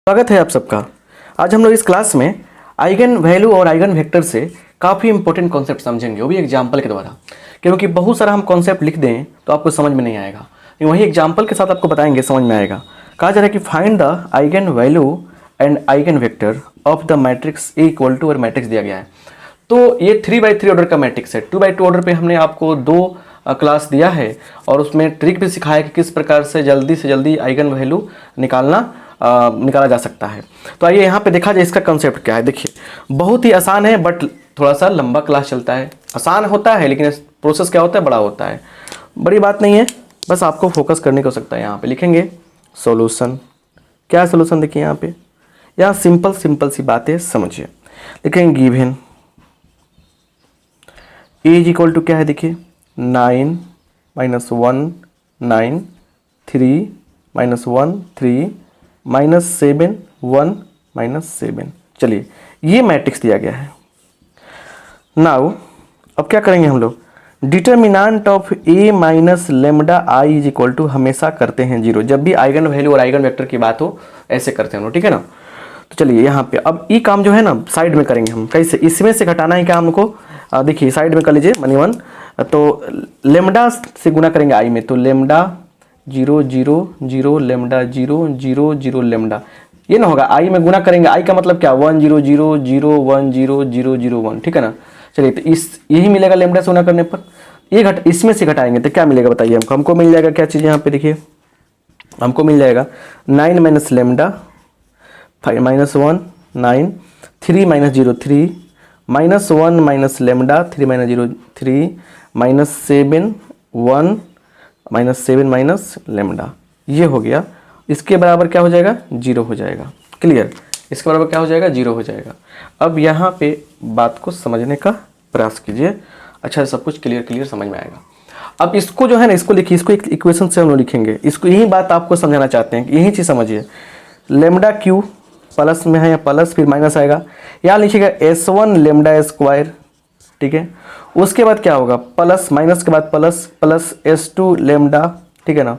स्वागत है आप सबका। आज हम लोग इस क्लास में आइगन वैल्यू और आइगन वेक्टर से काफ़ी इंपॉर्टेंट कॉन्सेप्ट समझेंगे, वो भी एग्जाम्पल के द्वारा। क्योंकि बहुत सारा हम कॉन्सेप्ट लिख दें तो आपको समझ में नहीं आएगा, लेकिन वही एग्जाम्पल के साथ आपको बताएंगे, समझ में आएगा। कहा जा रहा है कि find the eigen value and eigen vector of the matrix A equal to, और मैट्रिक्स दिया गया है। तो ये 3x3 ऑर्डर का मैट्रिक्स है। 2x2 ऑर्डर पे हमने आपको 2 क्लास दिया है और उसमें ट्रिक भी सिखाया कि किस प्रकार से जल्दी आइगन वैल्यू निकाला जा सकता है। तो आइए यहाँ पे देखा जाए इसका कंसेप्ट क्या है। देखिए, बहुत ही आसान है बट थोड़ा सा लंबा क्लास चलता है। आसान होता है लेकिन प्रोसेस क्या होता है, बड़ा होता है। बड़ी बात नहीं है, बस आपको फोकस करने को हो सकता है। यहाँ पे लिखेंगे सॉल्यूशन। क्या है सॉल्यूशन? देखिए यहाँ सिंपल सी बात है, समझिए। लिखेंगे given A is equal to क्या है, देखिए 9 - 1 9 3 - 1 3 -7 1 -7। चलिए, ये मैट्रिक्स दिया गया है। नाउ अब क्या करेंगे हम लोग, determinant of A minus lambda I is equal to हमेशा करते हैं 0। जब भी आइगन वैल्यू और आइगन वेक्टर की बात हो ऐसे करते हैं हम लोग, ठीक है ना। तो चलिए यहाँ पे अब ई काम जो है ना साइड में करेंगे हम। कैसे? इसमें से घटाना है क्या हमको। देखिए साइड में कर लीजिए मनी 1। तो लेमडा से गुना करेंगे आई में, तो लेमडा 0 0 0 लेमडा 0 0 0 लेमडा। ये ना होगा, आई में गुना करेंगे। आई का मतलब क्या, 1 0 0 0 1 0 0 0 1, ठीक है ना। चलिए, तो यही मिलेगा लेमडा से गुना करने पर। ये इसमें से घटाएंगे तो क्या मिलेगा बताइए हमको मिल जाएगा क्या चीज़। यहाँ पे देखिए हमको मिल जाएगा 9 minus lambda 5 - 1 9 3 - 0 3 -1 minus lambda 3 - 0 3 -7 1 -7 minus lambda. ये हो गया। इसके बराबर क्या हो जाएगा, 0 हो जाएगा। क्लियर? इसके बराबर क्या हो जाएगा, 0 हो जाएगा। अब यहाँ पे बात को समझने का प्रयास कीजिए, अच्छा सब कुछ क्लियर समझ में आएगा। अब इसको जो है ना, इसको लिखिए, इसको एक इक्वेशन से हम लोग लिखेंगे। इसको यही बात आपको समझाना चाहते हैं, यही चीज़ समझिए। लेमडा क्यू प्लस में है या प्लस फिर माइनस आएगा, यहाँ लिखिएगा S1 लेमडा स्क्वायर, ठीक है। उसके बाद क्या होगा, प्लस माइनस के बाद प्लस प्लस S2 लेमडा, ठीक है ना,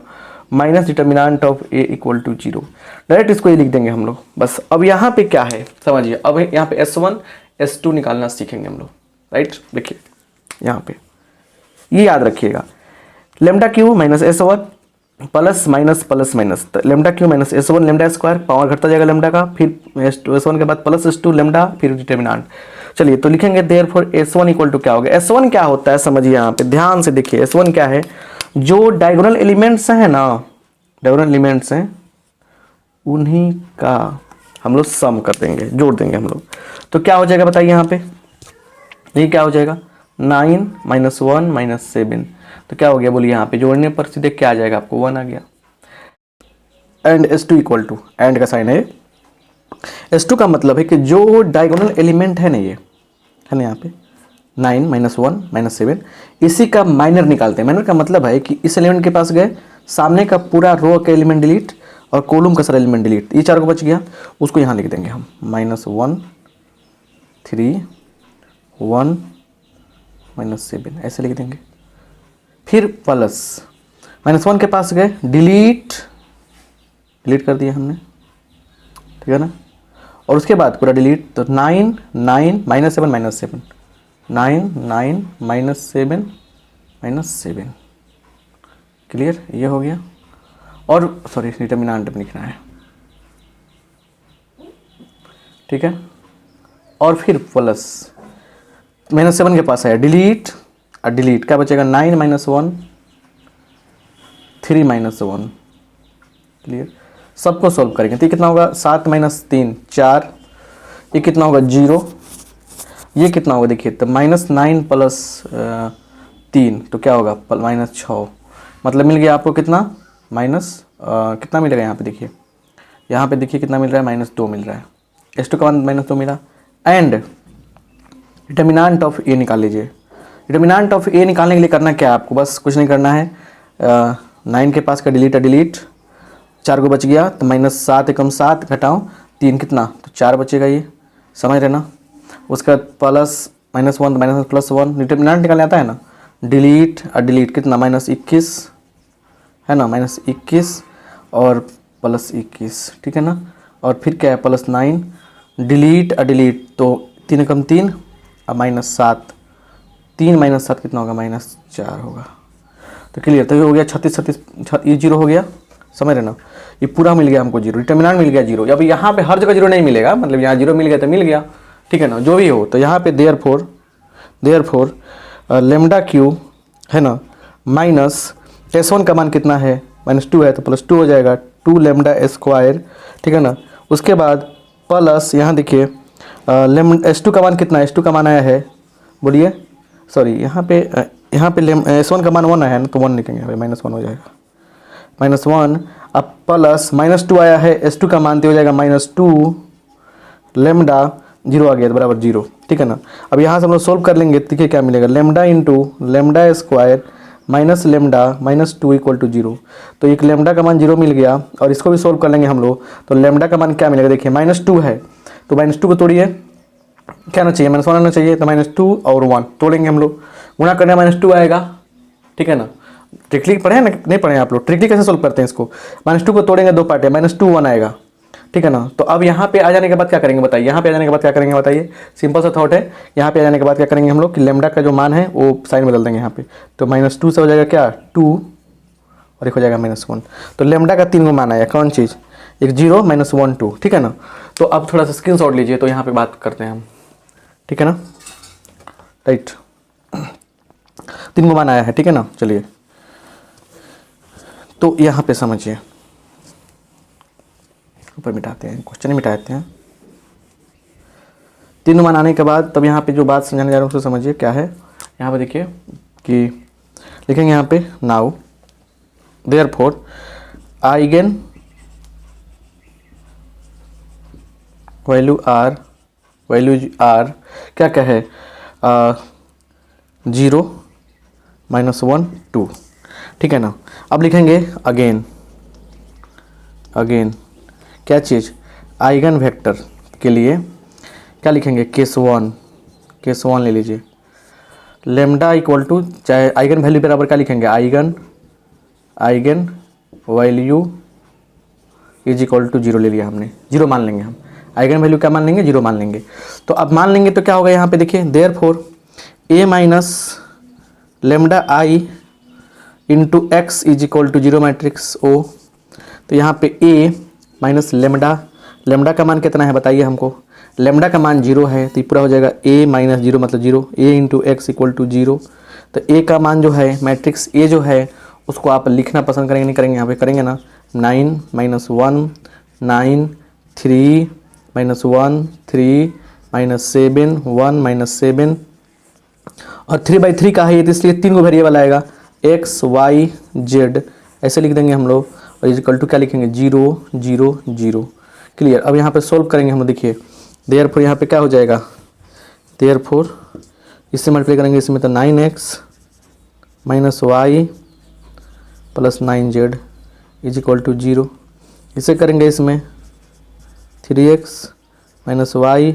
minus determinant of A equal to 0। Direct इसको ये लिख देंगे हम लोग बस। अब यहाँ पे क्या है समझिए, अब यहाँ पे S1 S2 निकालना सीखेंगे हम लोग, राइट। देखिए यहाँ पे ये याद रखिएगा, lambda Q minus S1 plus minus plus minus, lambda Q minus S1 lambda square, power घटता जाएगा लेमडा का, फिर S1 के बाद प्लस S2 लेमडा, फिर डिटर्मिनेंट। चलिए तो लिखेंगे देयरफॉर S1 इक्वल टू क्या होगा। S1 क्या होता है समझिए, यहाँ पे ध्यान से देखिए। S1 क्या है, जो डायगोनल एलिमेंट्स हैं ना, डायगोनल एलिमेंट्स हैं उन्हीं का हम लोग सम कर देंगे, जोड़ देंगे हम लोग। तो क्या हो जाएगा बताइए यहाँ पे, ये क्या हो जाएगा 9 - 1 - 7। तो क्या हो गया बोलिए, यहाँ पे जोड़ने पर सीधे क्या आ जाएगा आपको, 1 आ गया। And S2 equal to, and का साइन है, S2 का मतलब है कि जो डायगोनल एलिमेंट है ना, ये है ना यहाँ पे 9 - 1 - 7, इसी का माइनर निकालते हैं। माइनर का मतलब है कि इस एलिमेंट के पास गए, सामने का पूरा रो का एलिमेंट डिलीट और कॉलम का सारा एलिमेंट डिलीट, ये 4 को बच गया, उसको यहाँ लिख देंगे हम -1 3 1 -7 ऐसे लिख देंगे। फिर प्लस -1 के पास गए, डिलीट कर दिया हमने, ठीक है ना। और उसके बाद पूरा डिलीट, तो 9 9 -7 -7 9 9 -7 -7। क्लियर? ये हो गया। और सॉरी डिटर्मिनेंट में लिखना है, ठीक है। और फिर प्लस -7 के पास है डिलीट, और डिलीट क्या बचेगा 9 - 1 3 -1। क्लियर? सबको सॉल्व करेंगे तो ये कितना होगा, 7 - 3 4, ये कितना होगा 0, ये कितना होगा देखिए, तो -9 प्लस 3 तो क्या होगा -6। मतलब मिल गया आपको कितना, कितना मिलेगा यहाँ पे देखिए, यहाँ पे देखिए कितना मिल रहा है, -2 मिल रहा है। S2 का मान -2 मिला। एंड डिटर्मिनेंट ऑफ ए निकाल लीजिए। डिटर्मिनेंट ऑफ ए निकालने के लिए करना क्या है आपको, बस कुछ नहीं करना है। 9 के पास का डिलीट 4 को बच गया, तो -7 एकम 7 घटाओ 3 कितना, तो 4 बचेगा, ये समझ रहे ना। उसका प्लस -1 माइनस प्लस 1, डिटर्मिनेंट निकालने आता है ना, डिलीट और डिलीट कितना -21 है ना, -21 और +21, ठीक है ना। और फिर क्या है +9, डिलीट डिलीट, तो 3 कम 3 और -7, 3 - 7 कितना होगा -4 होगा। तो क्लियर, तो ये हो गया 36 ये 0 हो गया, समझ रहे ना, ये पूरा मिल गया हमको 0, डिटर्मिनेंट मिल गया 0। अब यहाँ पे हर जगह 0 नहीं मिलेगा, मतलब यहाँ 0 मिल गया तो मिल गया, ठीक है ना, जो भी हो। तो यहाँ पे देयरफॉर लेमडा क्यू है ना माइनस S1 का मान कितना है -2 है, तो +2 हो जाएगा 2 लेमडा स्क्वायर, ठीक है ना। उसके बाद प्लस यहाँ देखिए S2 का मान कितना है, S2 का मान आया है, बोलिए, सॉरी यहाँ पे S1 का मान 1 आया है ना, तो 1 लिखेंगे भाई, -1 हो जाएगा, -1। अब प्लस -2 आया है, S2 का मान तो हो जाएगा -2 लेमडा, 0 आ गया तो बराबर 0, ठीक है ना। अब यहाँ से हम लोग सोल्व कर लेंगे, देखिए क्या मिलेगा, lambda into lambda square minus lambda -2 = 0। तो एक लेमडा का मान 0 मिल गया, और इसको भी सोल्व कर लेंगे हम लोग, तो लेमडा का मान क्या मिलेगा, देखिए -2 है, तो -2 को तोड़िए, क्या आना चाहिए -1 आना चाहिए, तो -2 और 1 तोड़ेंगे हम लोग, गुणा करने -2 आएगा, ठीक है ना। ट्रिकली पढ़े हैं ना, नहीं पढ़े आप लोग, ट्रिकली कैसे सोल्व करते हैं इसको, -2 को तोड़ेंगे 2 पार्ट है, -2 1 आएगा, ठीक है ना। तो अब यहाँ पे आ जाने के बाद क्या करेंगे बताइए, यहाँ पे आ जाने के बाद क्या करेंगे बताइए, सिंपल सा थॉट है। यहाँ पे आ जाने के बाद क्या करेंगे हम लोग कि लेमडा का जो मान है वो साइन बदल देंगे यहाँ पे, तो -2 से हो जाएगा क्या 2 और एक हो जाएगा -1। तो लेमडा का 3 मान आया, कौन चीज़, एक 0 -1 2, ठीक है ना। तो अब थोड़ा सा स्क्रीनशॉट लीजिए, तो यहाँ पे बात करते हैं हम, ठीक है ना, राइट, 3 मान आया है, ठीक है ना। चलिए तो यहाँ पे समझिए, ऊपर मिटाते हैं, क्वेश्चन मिटाते हैं। 3 मान आने के बाद तब यहाँ पे जो बात समझाने जा रहा हूँ उसको समझिए क्या है। यहाँ पे देखिए कि लिखेंगे यहाँ पे now therefore eigen values are क्या क्या है 0 -1 2, ठीक है ना। अब लिखेंगे अगेन क्या चीज़, आइगन वेक्टर के लिए क्या लिखेंगे, केस वन ले लीजिए, लेमडा इक्वल टू, चाहे आइगन वैल्यू बराबर क्या लिखेंगे, eigen value is equal to 0 ले लिया हमने, 0 मान लेंगे हम, आइगन वैल्यू क्या मान लेंगे, 0 मान लेंगे। तो अब मान लेंगे तो क्या होगा यहाँ पे देखिए, therefore a minus lambda I into x is equal to 0 matrix O। तो यहाँ पे a माइनस लेमडा का मान कितना है बताइए हमको, लेमडा का मान 0 है, तो ये पूरा हो जाएगा a - 0 मतलब 0, a into x equal to 0। तो a का मान जो है मैट्रिक्स a जो है उसको आप लिखना पसंद करेंगे नहीं करेंगे, यहाँ पे करेंगे ना, 9 - 1 9 3 - 1 3 -7 1 -7 और 3/3 का है ये, तो इसलिए 3 को वेरिएबल आएगा x y z, ऐसे लिख देंगे हम लोग, और इज इक्वल टू क्या लिखेंगे 0 0 0। क्लियर। अब यहाँ पे सोल्व करेंगे हम, देखिए देयरफॉर यहाँ पे क्या हो जाएगा, देयरफॉर इससे मल्टीप्लाई करेंगे इसमें, तो 9x - y + 9z is equal to 0। इसे करेंगे इसमें 3x - y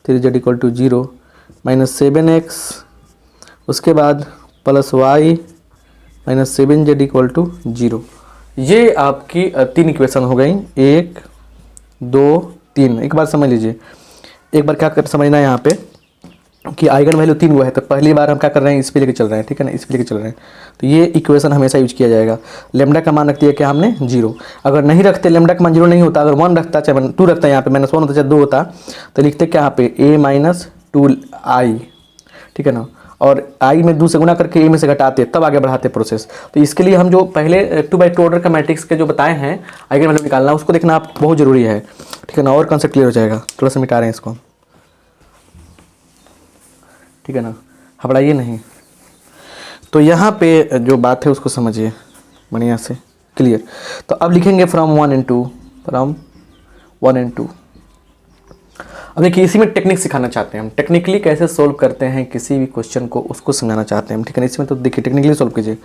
3z equal to 0 -7x, उसके बाद +y -7z इक्वल टू 0। ये आपकी 3 इक्वेशन हो गई, 1 2 3। एक बार समझ लीजिए, एक बार क्या कर समझना है यहाँ पे कि आइगन वैल्यू 3 वो है, तो पहली बार हम क्या कर रहे हैं, इस पे लेके चल रहे हैं, ठीक है ना, इस पे लेके चल रहे हैं। तो ये इक्वेशन हमेशा यूज किया जाएगा। लेमडा का मान रखती है क्या हमने 0, अगर नहीं रखते लेमडा का मान 0 नहीं होता, अगर 1 रखता चाहे 2 रखता है, यहाँ पे -1 होता चाहे 2 होता, तो लिखते क्या यहाँ पे a - 2i, ठीक है ना, और i में 2 से गुना करके a में से घटाते तब आगे बढ़ाते प्रोसेस। तो इसके लिए हम जो पहले 2/2 ऑर्डर का मैट्रिक्स के जो बताए हैं आइगन वैल्यू निकालना, उसको देखना आप बहुत ज़रूरी है, ठीक है ना, और कंसेप्ट क्लियर हो जाएगा। थोड़ा सा मिटा रहे हैं इसको, ठीक है ना, घबराइए नहीं। तो यहाँ पे जो बात है उसको समझिए बढ़िया से, क्लियर। तो अब लिखेंगे फ्रॉम 1 and 2। अब देखिए इसी में टेक्निक सिखाना चाहते हैं हम, टेक्निकली कैसे सोल्व करते हैं किसी भी क्वेश्चन को, उसको समझाना चाहते हैं हम, ठीक है ना। इसमें तो देखिए टेक्निकली सोल्व कीजिए,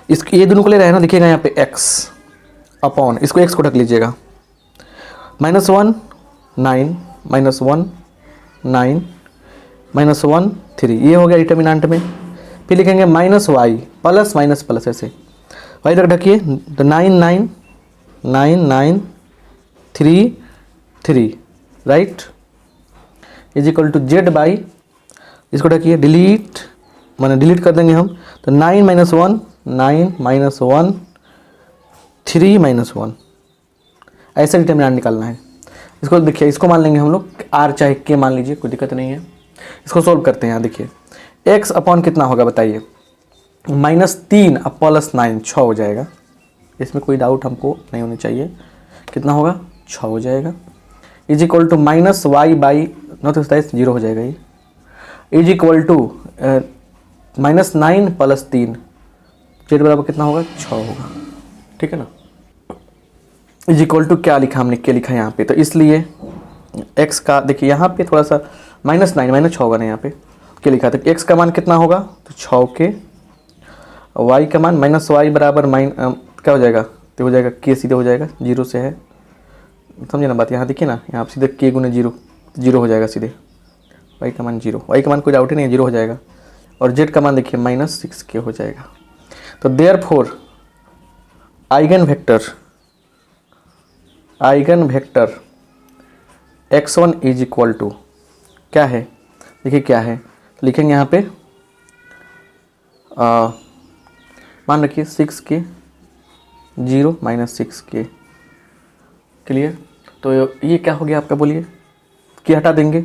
इसको ये दोनों को ले रहे हैं ना, देखिएगा यहाँ पे x अपॉन, इसको x को ढक लीजिएगा, -1 9 -1 9 -1 3, ये हो गया डिटर्मिनेंट में। फिर लिखेंगे -y प्लस माइनस प्लस, ऐसे y तक ढकिए, तो 9 9 9 9 3 3 right is equal to z by, इसको क्या किए डिलीट, माने डिलीट कर देंगे हम, तो 9 माइनस 1 9 माइनस 1 3 माइनस 1, ऐसा डिटर्मिनेंट निकालना है। इसको देखिए, इसको मान लेंगे हम लोग आर चाहे के मान लीजिए, कोई दिक्कत नहीं है। इसको सोल्व करते हैं। यहाँ देखिए x अपॉन कितना होगा बताइए, -3 अब +9 6 हो जाएगा, इसमें कोई डाउट हमको नहीं होनी चाहिए। कितना होगा 6 हो जाएगा। Is equal to minus y by 9 तो 0 हो जाएगा ये, इज इक्वल टू -9 + 3 जेड बराबर कितना होगा 6 होगा, ठीक है ना। इज इक्वल टू क्या लिखा हमने, क्या लिखा यहाँ पे, तो इसलिए x का देखिए यहाँ पे थोड़ा सा -9 -6 होगा ना, यहाँ पे क्या लिखा था, x का मान कितना होगा तो 6 के, y का मान -y बराबर क्या हो जाएगा, तो हो जाएगा k सीधे हो जाएगा, 0 से है, समझे ना बात। यहाँ देखिए ना, यहाँ सीधे k गुने 0 0 हो जाएगा सीधे, y का मान 0, y का मान कोई डाउट ही नहीं है 0 हो जाएगा, और z का मान देखिए -6k हो जाएगा। तो therefore eigen vector x1 is equal to क्या है, देखिए क्या है, लिखेंगे यहाँ पे मान रखिए 6k 0 -6k, क्लियर। तो ये क्या हो गया आपका, बोलिए कि हटा देंगे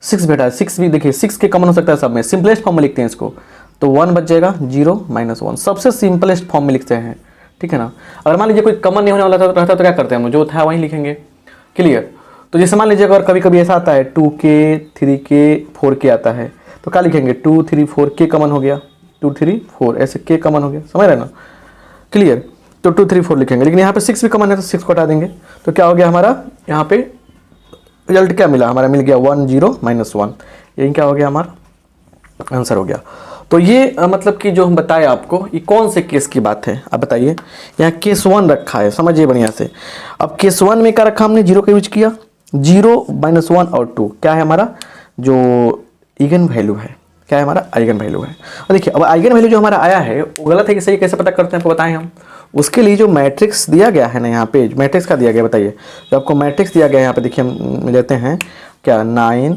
6 बेटा, 6 भी देखिए 6k कॉमन हो सकता है सब में, सिंपलेस्ट फॉर्म में लिखते हैं इसको, तो 1 बच जाएगा 0 -1, सबसे सिंपलेस्ट फॉर्म में लिखते हैं, ठीक है ना। अगर मान लीजिए कोई कॉमन नहीं होने वाला रहता तो क्या करते हैं हम, जो था वहीं लिखेंगे, क्लियर। तो जैसे मान लीजिए अगर कभी कभी ऐसा आता है 2k 3k 4k आता है, तो क्या लिखेंगे 2 3 4 k कॉमन हो गया, 2 3 4 ऐसे k कॉमन हो गया, समझ रहे ना, क्लियर। तो 2 3 4 लिखेंगे, लेकिन यहाँ पे 6 भी कॉमन है तो 6 को हटा देंगे, तो क्या हो गया हमारा, यहाँ पे रिजल्ट क्या मिला हमारा, मिल गया 1 0 -1, यही क्या हो गया हमारा आंसर हो गया। तो ये मतलब कि जो हम बताए आपको, ये कौन से केस की बात है आप बताइए। यहाँ केस 1 रखा है, समझिए बढ़िया से। अब केस 1 में क्या रखा हमने, 0 का यूज किया, 0 -1 और 2 क्या है हमारा जो आइगन वैल्यू है, क्या है हमारा आइगन वैल्यू है। और देखिए अब आइगन वैल्यू जो हमारा आया है वो गलत है कि सही, कैसे पता करते हैं आपको बताएं हम। उसके लिए जो मैट्रिक्स दिया गया है ना, यहाँ पे मैट्रिक्स का दिया गया, बताइए जो आपको मैट्रिक्स दिया गया है यहाँ पे देखिए, हम लेते हैं क्या 9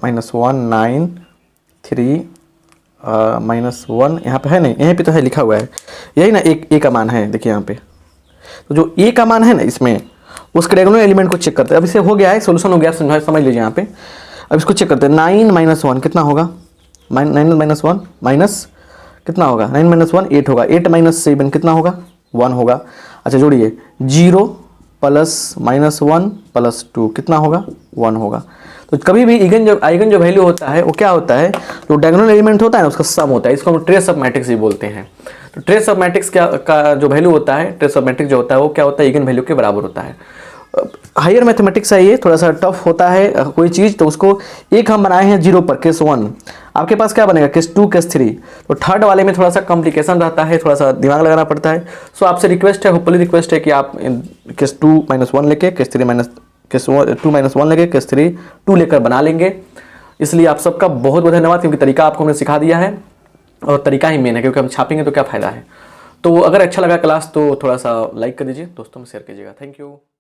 -1 9 3 -1, यहाँ पे है नहीं, यहीं पे तो है लिखा हुआ है, यही ना एक ए का मान है, देखिए यहाँ पे। तो जो ए का मान है ना इसमें, उसके डायगोनल एलिमेंट को चेक करते हैं। अब इसे हो गया है, सोल्यूशन हो गया, समझ लीजिए यहाँ पे। अब इसको चेक करते हैं, 9 - 1 कितना होगा, 9 - 1 माइनस कितना होगा, 9 - 1 8 होगा, 8 - 7 कितना होगा 1 होगा। अच्छा जोड़िए 0 + -1 + 2 कितना होगा 1 होगा। तो कभी भी आइगन जो वैल्यू होता है वो क्या होता है, जो डायगोनल एलिमेंट होता है ना उसका सम होता है, इसको हम ट्रेस ऑफ मैट्रिक्स भी बोलते हैं। तो ट्रेस ऑफ मैट्रिक्स का जो वैल्यू होता है, ट्रेस ऑफ मैट्रिक्स जो होता है वो क्या होता है, आइगन वैल्यू के बराबर होता है। हायर मैथमेटिक्स है ये, थोड़ा सा टफ होता है कोई चीज़, तो उसको एक हम बनाए हैं 0 पर, केस 1। आपके पास क्या बनेगा केस 2 केस 3, तो थर्ड वाले में थोड़ा सा कॉम्प्लिकेशन रहता है, थोड़ा सा दिमाग लगाना पड़ता है। सो आपसे रिक्वेस्ट है, होपफुली रिक्वेस्ट है कि आप केस 2 - 1 लेके, केस 2 - 1 लेके, केस 3 2 लेकर बना लेंगे। इसलिए आप सबका बहुत बहुत धन्यवाद, क्योंकि तरीका आपको हमने सिखा दिया है, और तरीका ही मेन है, क्योंकि हम छापेंगे तो क्या फ़ायदा है। तो अगर अच्छा लगा क्लास तो थोड़ा सा लाइक कर दीजिए, दोस्तों में शेयर कीजिएगा। Thank you.